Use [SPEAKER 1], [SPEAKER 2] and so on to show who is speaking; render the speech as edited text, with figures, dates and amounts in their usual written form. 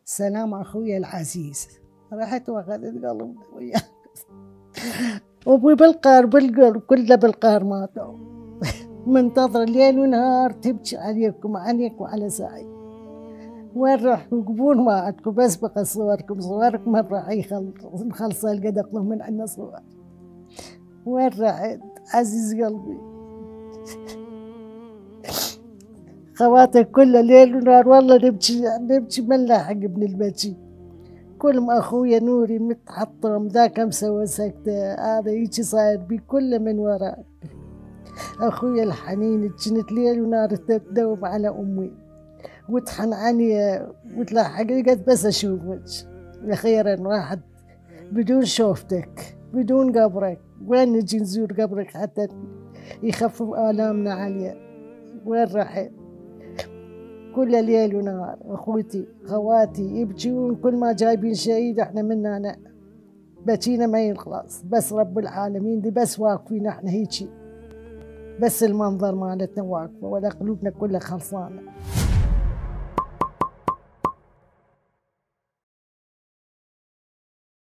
[SPEAKER 1] سلام أخوي العزيز، رحت وأخذت قلبنا وياه وأبوي بالقهر بالقلب كله بالقهر ماتوا. منتظرة ليل ونهار تبكي عليكم وعليك وعلى سعيد. وين راحوا قبول ما عندكم، بس بقى صوركم من راح نخلص القدق من عندنا صور. وين رحت عزيز قلبي؟ خواتك كل ليل ونهار والله نبكي ما نلاحق ابن البكي. كل ما اخويا نوري متحطم ذاك مسوى سكته، هذا هيجي صاير بي كله من وراك. اخويا الحنين كنت ليل ونهار تدوب على امي وتحن عني وتلاحق قد بس اشوفك. اخيرا راحت بدون شوفتك بدون قبرك. وين نجي نزور قبرك حتى يخفف آلامنا عليه؟ وين رحت؟ كل ليل ونهار اخوتي خواتي يبكون، كل ما جايبين شهيد احنا منا أنا بكينا ما يخلص. بس رب العالمين دي بس واقفين احنا هيجي، بس المنظر مالتنا واقفه ولا قلوبنا كلها خلصانه.